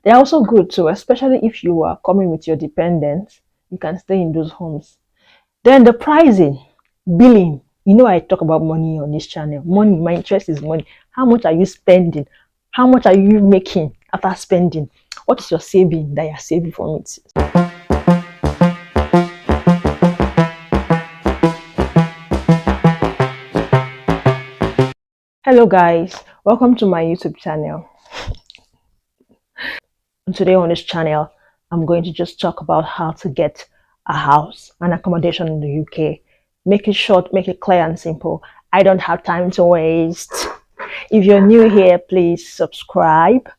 They're also good too, especially if you are coming with your dependents. You can stay in those homes. Then the pricing, billing. You know, I talk about money on this channel. Money, my interest is money. How much are you spending? How much are you making after spending? What is your saving that you're saving from it? Hello guys, welcome to my YouTube channel. And today on this channel, I'm going to just talk about how to get a house and accommodation in the UK. Make it short, make it clear and simple. I don't have time to waste. If you're new here, please subscribe.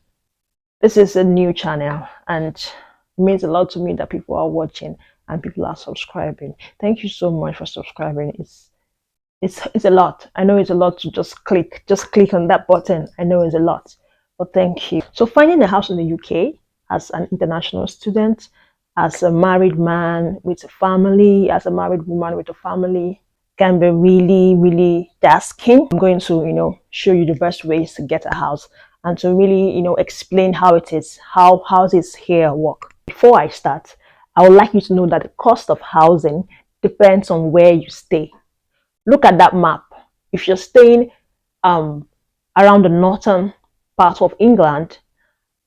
This is a new channel and it means a lot to me that people are watching and people are subscribing. Thank you so much for subscribing. It's a lot. I know it's a lot to just click on that button. I know it's a lot, but thank you. So finding a house in the UK as an international student, as a married man with a family, as a married woman with a family, can be really tasking. I'm going to show you the best ways to get a house and to really explain how it is, how houses here work. Before I start, I would like you to know that the cost of housing depends on where you stay. Look at that map. If you're staying around the northern part of England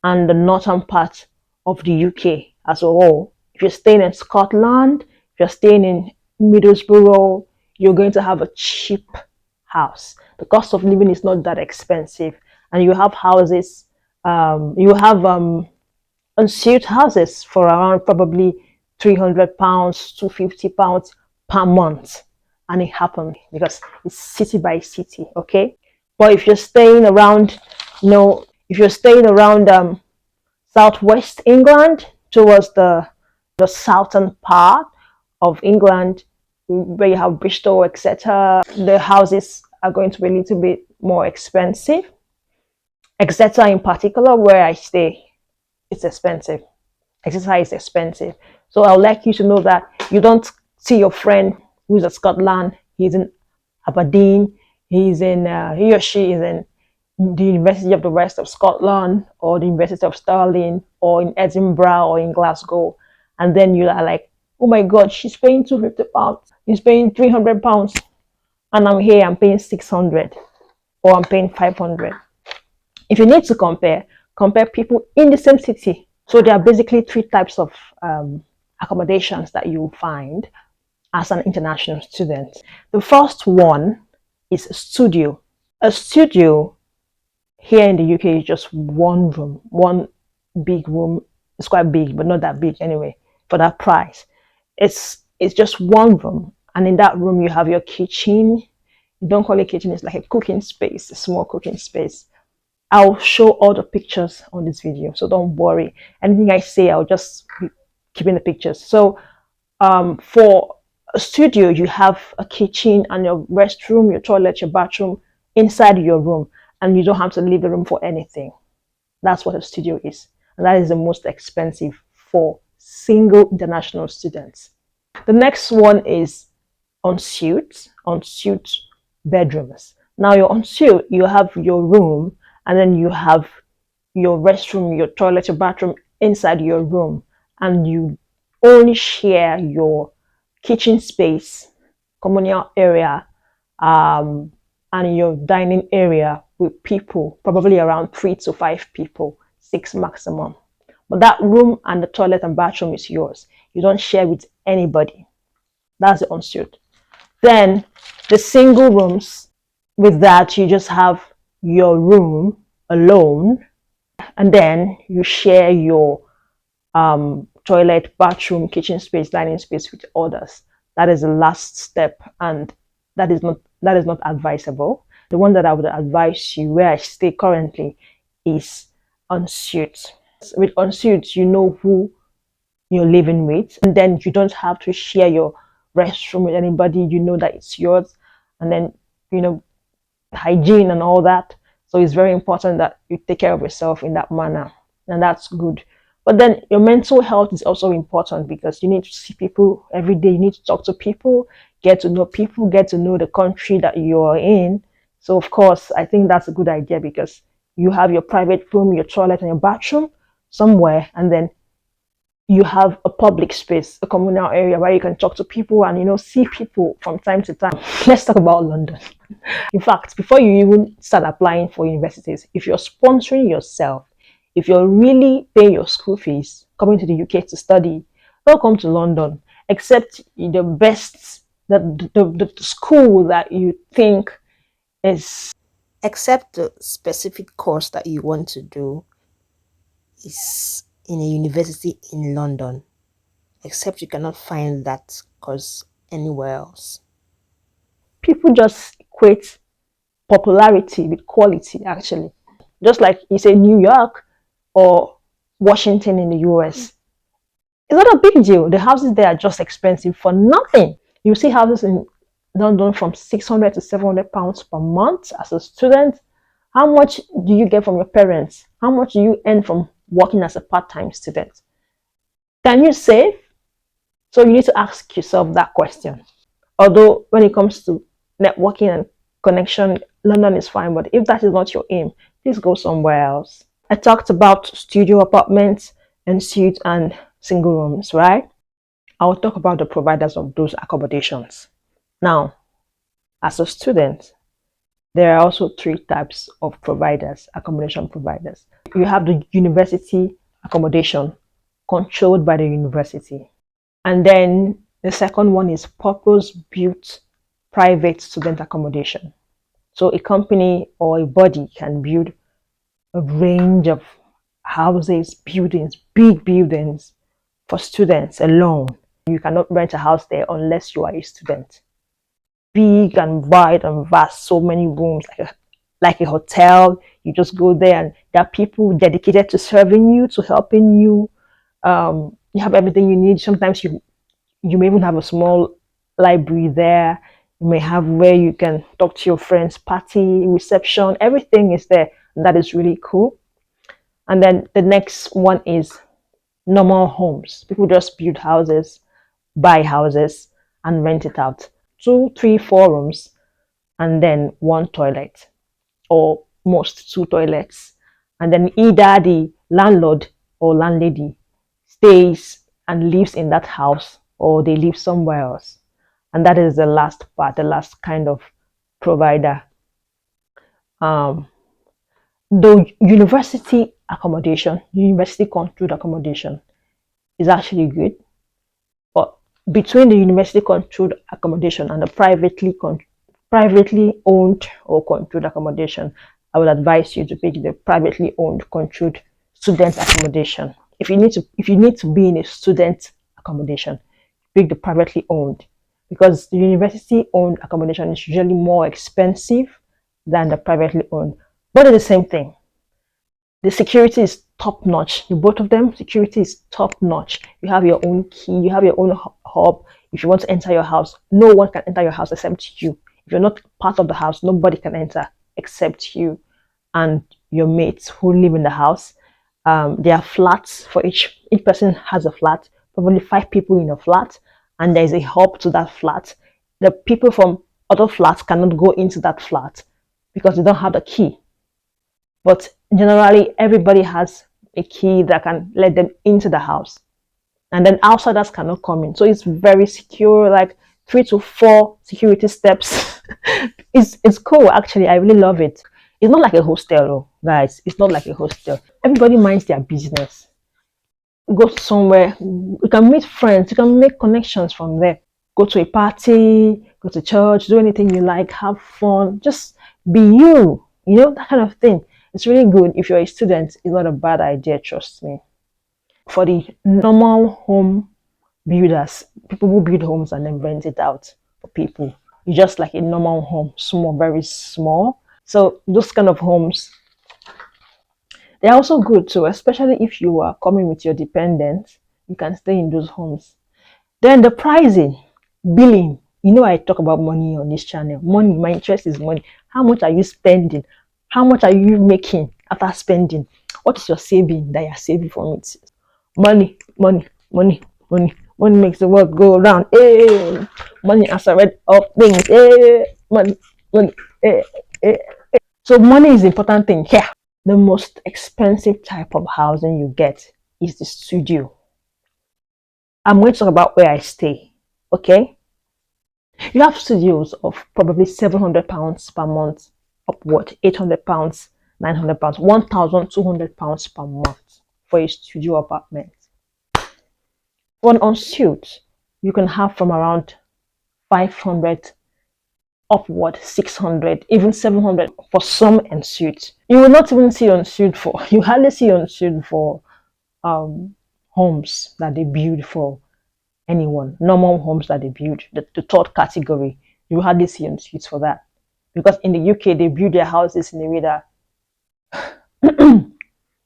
and the northern part of the UK as a whole, if you're staying in Scotland, if you're staying in Middlesbrough, you're going to have a cheap house. The cost of living is not that expensive, and you have houses, you have unsuite houses for around probably £300, £250 per month. And it happened because it's city by city, okay? But if you're staying around, if you're staying around southwest England towards the southern part of England, where you have Bristol, etc., the houses are going to be a little bit more expensive. Exeter in particular, where I stay, it's expensive. Exeter is expensive. So I would like you to know that you don't see your friend who's at Scotland, he's in Aberdeen, he or she is in the University of the West of Scotland or the University of Stirling or in Edinburgh or in Glasgow, and then you are like, oh my God, she's paying £250, he's paying £300, and I'm here, I'm paying 600 or I'm paying 500. If you need to compare people in the same city. So there are basically three types of accommodations that you'll find as an international student. The first one is a studio. A studio here in the UK is just one room, one big room. It's quite big, but not that big anyway, for that price. It's just one room, and in that room you have your kitchen. You don't call it kitchen, it's like a cooking space, a small cooking space. I'll show all the pictures on this video, so don't worry. Anything I say, I'll just be keeping the pictures. So for a studio, you have a kitchen and your restroom, your toilet, your bathroom inside your room, and you don't have to leave the room for anything. That's what a studio is, and that is the most expensive for single international students. The next one is ensuite bedrooms. Now your ensuite, you have your room, and then you have your restroom, your toilet, your bathroom inside your room, and you only share your kitchen space, communal area, and your dining area with people, probably around 3 to 5 people, 6 maximum. But that room and the toilet and bathroom is yours. You don't share with anybody. That's the ensuite. Then the single rooms, with that you just have your room alone, and then you share your toilet, bathroom, kitchen space, dining space with others. That is the last step, and that is not advisable. The one that I would advise you, where I stay currently, is ensuite. With ensuite, you know who you're living with, and then you don't have to share your restroom with anybody. You know that it's yours, and then hygiene and all that. So it's very important that you take care of yourself in that manner, and that's good. But then your mental health is also important, because you need to see people every day. You need to talk to people, get to know people, get to know the country that you're in. So of course, I think that's a good idea, because you have your private room, your toilet, and your bathroom. somewhere, and then you have a public space, a communal area where you can talk to people and see people from time to time. Let's talk about London. In fact, before you even start applying for universities, if you're sponsoring yourself, if you're really paying your school fees, coming to the UK to study, don't come to London, except the best, the school that you think is, except the specific course that you want to do is in a university in London, except you cannot find that course anywhere else. People just equate popularity with quality, actually. Just like you say New York or Washington in the US. It's not a big deal. The houses there are just expensive for nothing. You see houses in London from 600 to 700 pounds per month as a student. How much do you get from your parents? How much do you earn from working as a part-time student? Can you save? So you need to ask yourself that question. Although when it comes to networking and connection, London is fine, but if that is not your aim, please go somewhere else. I talked about studio apartments and suites and single rooms, right? I'll talk about the providers of those accommodations. Now, as a student, there are also three types of providers, accommodation providers. You have the university accommodation controlled by the university. And then the second one is purpose-built private student accommodation. So a company or a body can build a range of houses, buildings, big buildings for students alone. You cannot rent a house there unless you are a student. Big and wide and vast, so many rooms, like a hotel. You just go there and there are people dedicated to serving you, to helping you. You have everything you need. Sometimes you may even have a small library there. You may have where you can talk to your friends, party, reception, everything is there. And that is really cool. And then the next one is normal homes. People just build houses, buy houses, and rent it out. 2, 3, 4 rooms, and then 1 toilet, or most 2 toilets. And then either the landlord or landlady stays and lives in that house, or they live somewhere else. And that is the last part, the last kind of provider. The university accommodation, university controlled accommodation is actually good. But between the university controlled accommodation and the privately owned or controlled accommodation, I would advise you to pick the privately owned controlled student accommodation. If you need to be in a student accommodation, pick the privately owned, because the university owned accommodation is usually more expensive than the privately owned, but it's the same thing. The security is top notch. The both of them, security is top notch. You have your own key, you have your own hub. If you want to enter your house, no one can enter your house except you. If you're not part of the house, nobody can enter except you and your mates who live in the house. There are flats for each person has a flat, probably 5 people in a flat, and there's a hub to that flat. The people from other flats cannot go into that flat because they don't have the key. But generally, everybody has a key that can let them into the house. And then outsiders cannot come in. So it's very secure, like 3 to 4 security steps. It's cool, actually. I really love it. It's not like a hostel, guys. It's not like a hostel. Everybody minds their business. Go somewhere. You can meet friends. You can make connections from there. Go to a party, go to church, do anything you like, have fun. Just be you. That kind of thing. It's really good. If you're a student, it's not a bad idea, trust me. For the normal home builders, people who build homes and then rent it out for people, it's just like a normal home, small, very small. So those kind of homes, they're also good too, especially if you are coming with your dependents. You can stay in those homes. Then the pricing, billing. I talk about money on this channel. Money, my interest is money. How much are you spending? How much are you making after spending? What is your saving that you're saving from it? Money, money, money, money. Money makes the world go around. Hey, money as a red of things. Hey, money, money. Hey, hey, hey. So money is the important thing here. The most expensive type of housing you get is the studio. I'm going to talk about where I stay. Okay, you have studios of probably £700 per month, upward £800, £900, £1,200 per month for a studio apartment. For an ensuite, you can have from around 500 upward 600, even 700 for some ensuite. You will not even see ensuite for, you hardly see ensuite for um, homes that they build for anyone. Normal homes that they build, the third category, you hardly see ensuite for that. Because in the UK, they build their houses in a way that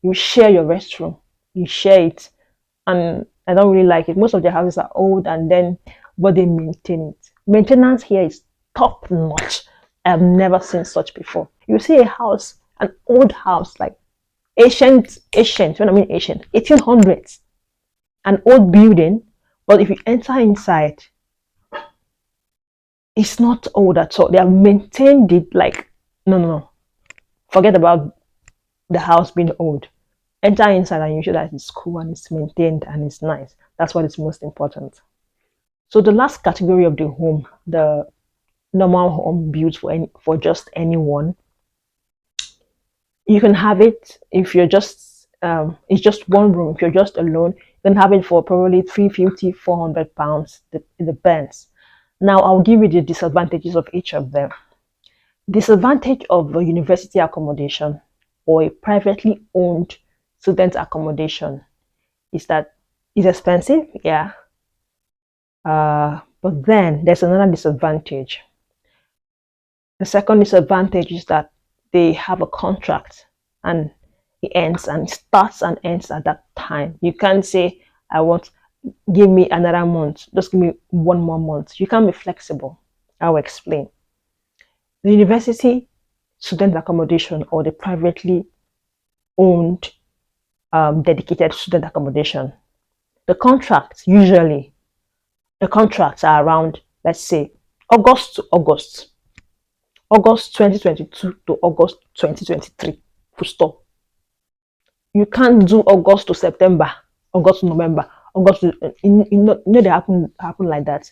you share your restroom, you share it, and I don't really like it. Most of their houses are old, and then but they maintain it. Maintenance here is top notch. I've never seen such before. You see a house, an old house, like ancient. When I mean ancient, 1800s, an old building. But if you enter inside, it's not old at all. They have maintained it like no. Forget about the house being old. Enter inside and you show that it's cool and it's maintained and it's nice. That's what is most important. So the last category of the home, the normal home built for just anyone, you can have it if you're just it's just one room. If you're just alone, you can have it for probably 350, £400. It depends. Now I'll give you the disadvantages of each of them. Disadvantage of a university accommodation or a privately owned student accommodation is that it's expensive, yeah. But then there's another disadvantage. The second disadvantage is that they have a contract and it ends and it starts and ends at that time. You can't say, I want, give me another month, just give me one more month. You can't be flexible. I'll explain. The university student accommodation or the privately owned dedicated student accommodation, the contracts usually, the contracts are around, let's say, August to August. August 2022 to August 2023. Full stop. You can't do August to September, August to November, August to, they happen like that.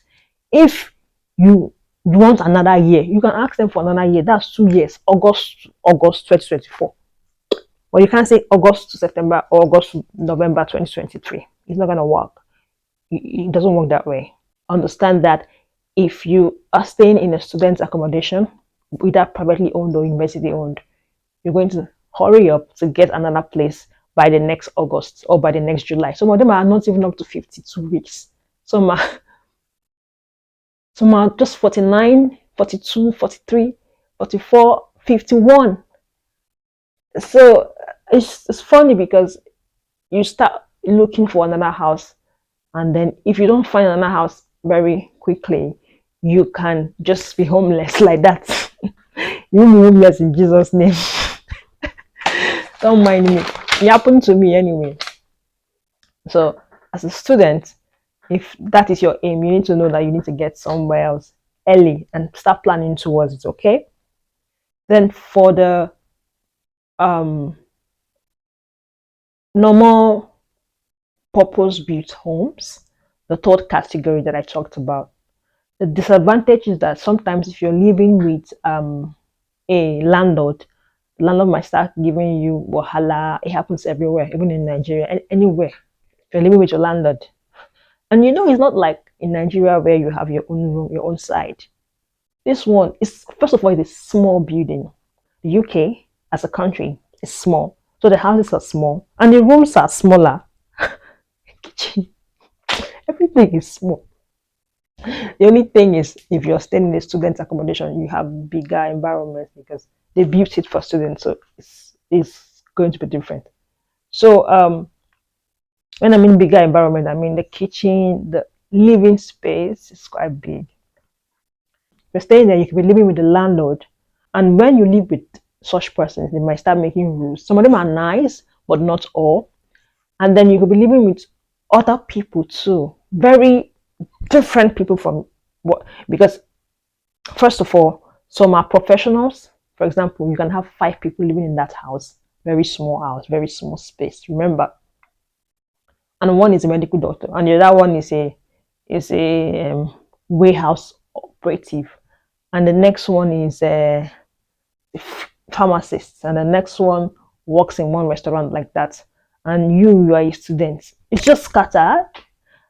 If you want another year, you can ask them for another year. That's 2 years, August to August 2024. But you can't say August to September or August to November 2023. It's not gonna work. It doesn't work that way. Understand that if you are staying in a student's accommodation, whether privately owned or university owned, you're going to hurry up to get another place by the next August or by the next July. Some of them are not even up to 52 weeks. Some are just 49, 42, 43, 44, 51. So it's funny because you start looking for another house, and then if you don't find another house very quickly, you can just be homeless like that. You be homeless in Jesus' name. Don't mind me. It happened to me anyway. So as a student, if that is your aim, you need to know that you need to get somewhere else early and start planning towards it, okay? Then for the normal purpose-built homes, the third category that I talked about, the disadvantage is that sometimes if you're living with a landlord, the landlord might start giving you wahala. It happens everywhere, even in Nigeria, anywhere. If you're living with your landlord, and it's not like in Nigeria where you have your own room, your own side. This one is, first of all, it's a small building. The UK as a country is small, so the houses are small and the rooms are smaller. Kitchen, everything is small. The only thing is, if you're staying in a student accommodation, you have bigger environments because they built it for students, so it's going to be different. So when I mean bigger environment, I mean the kitchen, the living space is quite big. You're staying there, you could be living with the landlord, and when you live with such persons, they might start making rules. Some of them are nice, but not all. And then you could be living with other people too, very different people from what, because first of all, some are professionals. For example, you can have 5 people living in that house. very small house, very small space. Remember, and one is a medical doctor, and the other one is a warehouse operative, and the next one is a pharmacist, and the next one works in one restaurant like that. And you are a student. It's just scattered,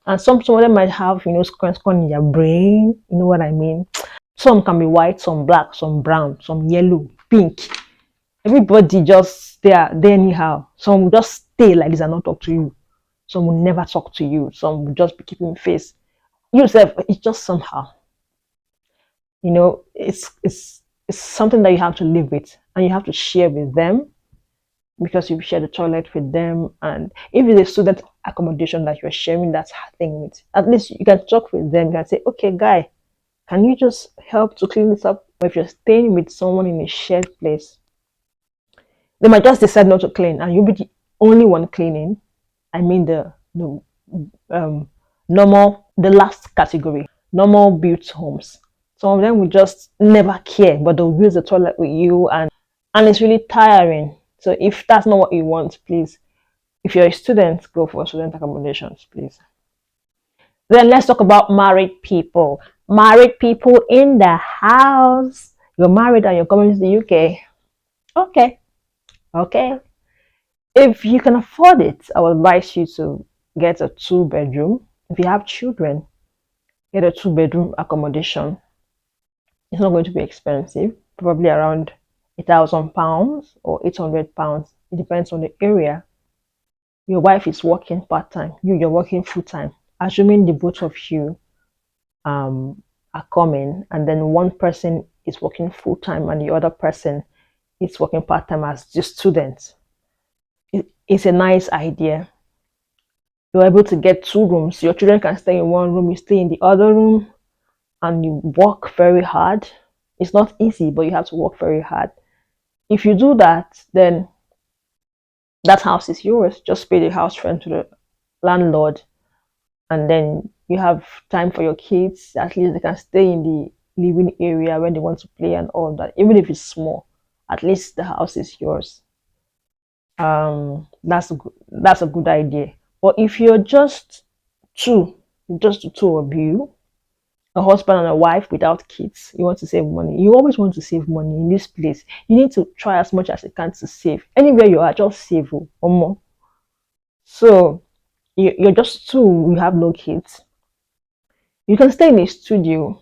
and some of them might have square in their brain. You know what I mean? Some can be white, some black, some brown, some yellow, pink. Everybody just there anyhow. Some will just stay like this and not talk to you. Some will never talk to you. Some will just be keeping face. Yourself, it's just somehow. It's something that you have to live with and you have to share with them, because you share the toilet with them. And if it's a student accommodation that you're sharing that thing with, at least you can talk with them. You can say, okay, guy, can you just help to clean this up? Or if you're staying with someone in a shared place, they might just decide not to clean and you'll be the only one cleaning. I mean the um normal, the last category, normal built homes. Some of them will just never care, but they'll use the toilet with you, and it's really tiring. So if that's not what you want, please, if you're a student, go for student accommodations, please. Then let's talk about married people. Married people in the house. You're married and you're coming to the UK. Okay, okay. If you can afford it, I would advise you to get a 2 bedroom. If you have children, get a 2 bedroom accommodation. It's not going to be expensive, probably around £1,000 or £800. It depends on the area. Your wife is working part-time, you're working full-time. Assuming the both of you are coming, and then one person is working full-time and the other person is working part-time as the student. It's a nice idea. You're able to get 2 rooms. Your children can stay in one room, you stay in the other room, and you work very hard. It's not easy, but you have to work very hard. If you do that, then that house is yours. Just pay the house rent to the landlord, and then you have time for your kids. At least they can stay in the living area when they want to play and all that. Even if it's small, at least the house is yours. That's a good idea. But if you're two, just the two of you, a husband and a wife without kids, you want to save money. You always want to save money in this place. You need to try as much as you can to save. Anywhere you are, just save or more. So you're just two, you have no kids. You can stay in a studio,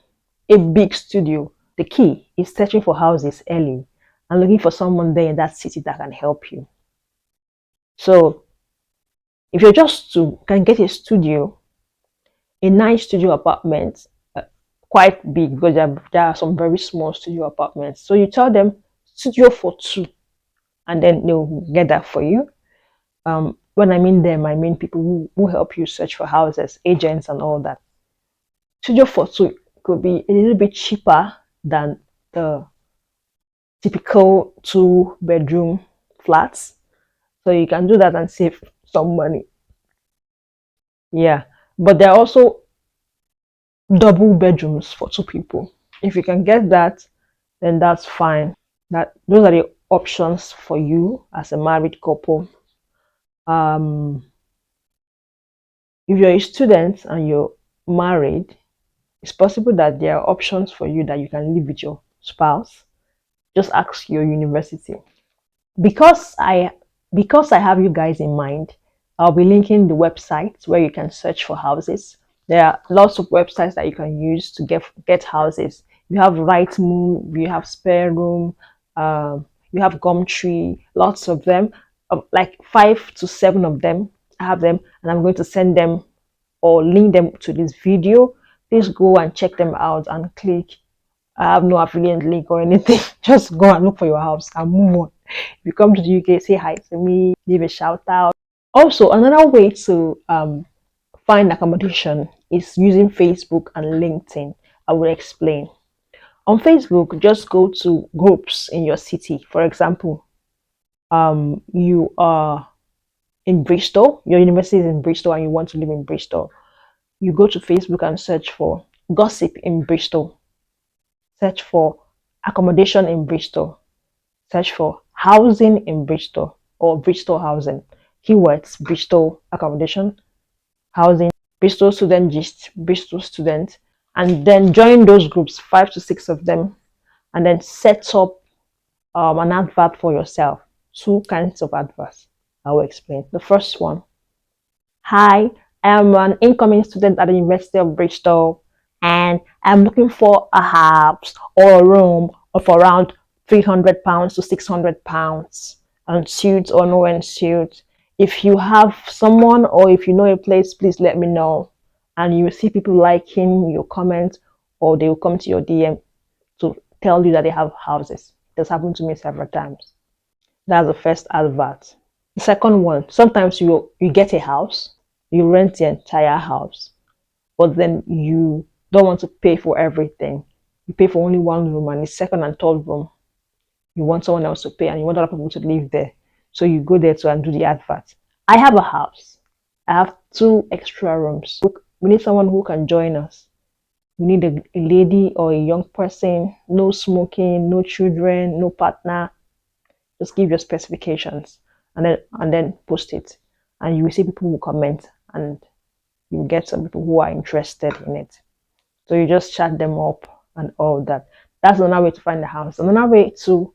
a big studio. The key is searching for houses early and looking for someone there in that city that can help you. So if you're just two, you can get a studio, a nice studio apartment, quite big, because there are some very small studio apartments. So you tell them studio for two, and then they'll get that for you. When I mean them, I mean people who help you search for houses, agents and all that. Studio for two could be a little bit cheaper than the typical 2 bedroom flats. So you can do that and save some money. Yeah. But there are also double bedrooms for 2 people. If you can get that, then that's fine. Those are the options for you as a married couple. If you're a student and you're married, it's possible that there are options for you that you can live with your spouse. Just ask your university. Because I have you guys in mind, I'll be linking the websites where you can search for houses. There are lots of websites that you can use to get houses. You have Rightmove, you have Spare Room, you have Gumtree, lots of them, like 5 to 7 of them. I have them, and I'm going to send them or link them to this video. Please go and check them out and click. I have no affiliate link or anything. Just go and look for your house and move on. If you come to the UK, say hi to me, give a shout out. Also, another way to find accommodation is using Facebook and LinkedIn. I will explain. On Facebook, just go to groups in your city. For example, you are in Bristol, your university is in Bristol and you want to live in Bristol. You go to Facebook and search for gossip in Bristol, search for accommodation in Bristol, search for housing in Bristol. or Bristol housing. Keywords: Bristol accommodation, housing, Bristol student gist, Bristol student, and then join those groups, 5 to 6 of them, and then set up an advert for yourself. Two kinds of adverts. I will explain. The first one: Hi, I'm an incoming student at the University of Bristol, and I'm looking for a house or a room of around £300 to £600, and suits or no and suits. If you have someone or if you know a place, please let me know. And you will see people liking your comment, or they will come to your DM to tell you that they have houses. That's happened to me several times. That's the first advert. The second one: sometimes you get a house, you rent the entire house, but then you don't want to pay for everything. You pay for only one room, and the second and third room you want someone else to pay, and you want other people to live there. So you go there to and do the advert. I have a house. I have 2 extra rooms. We need someone who can join us. We need a lady or a young person, no smoking, no children, no partner. Just give your specifications, and then post it, and you will see people who comment, and you get some people who are interested in it. So you just chat them up and all that. That's another way to find the house. Another way to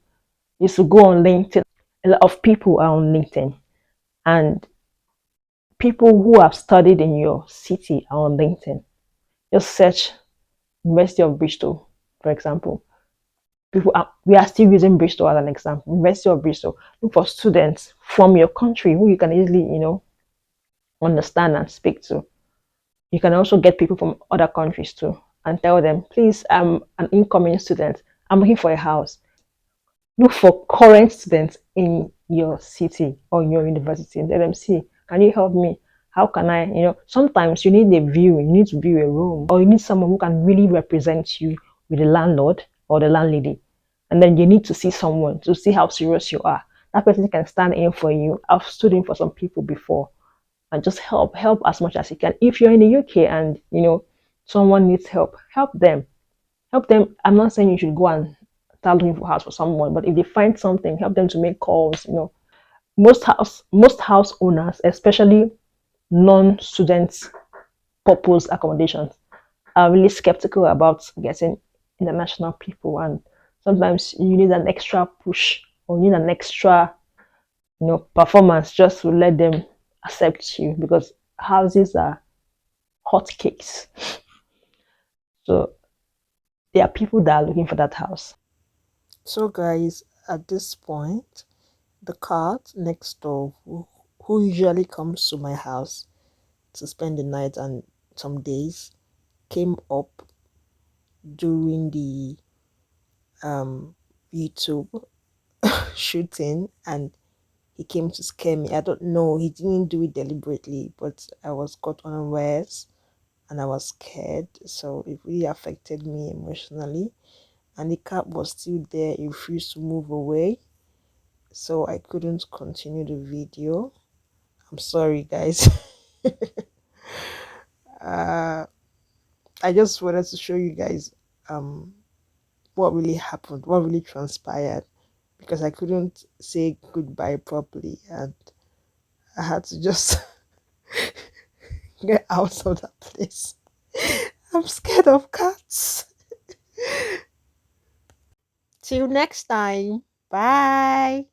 is to go on LinkedIn. A lot of people are on LinkedIn, and people who have studied in your city are on LinkedIn. Just search University of Bristol, for example. We are still using Bristol as an example. University of Bristol. Look for students from your country who you can easily, understand and speak to. You can also get people from other countries too, and tell them, please, I'm an incoming student. I'm looking for a house. Look for current students in your city or in your university and let them see, can you help me? How can I, sometimes you need a view, you need to view a room, or you need someone who can really represent you with the landlord or the landlady. And then you need to see someone to see how serious you are. That person can stand in for you. I've stood in for some people before, and just help as much as you can. If you're in the UK and someone needs help them. I'm not saying you should go and start looking for house for someone, but if they find something, help them to make calls. Most house owners, especially non-student purpose accommodations, are really skeptical about getting international people, and sometimes you need an extra push, or you need an extra performance just to let them accept you, because houses are hotcakes. So there are people that are looking for that house. So, guys, at this point, the cat next door, who usually comes to my house to spend the night and some days, came up during the YouTube shooting, and he came to scare me. I don't know, he didn't do it deliberately, but I was caught unawares and I was scared, so it really affected me emotionally. And the cat was still there, he refused to move away, so I couldn't continue the video. I'm sorry, guys. uh I just wanted to show you guys what really happened, what really transpired, because I couldn't say goodbye properly, and I had to just get out of that place. I'm scared of cats. Till next time. Bye.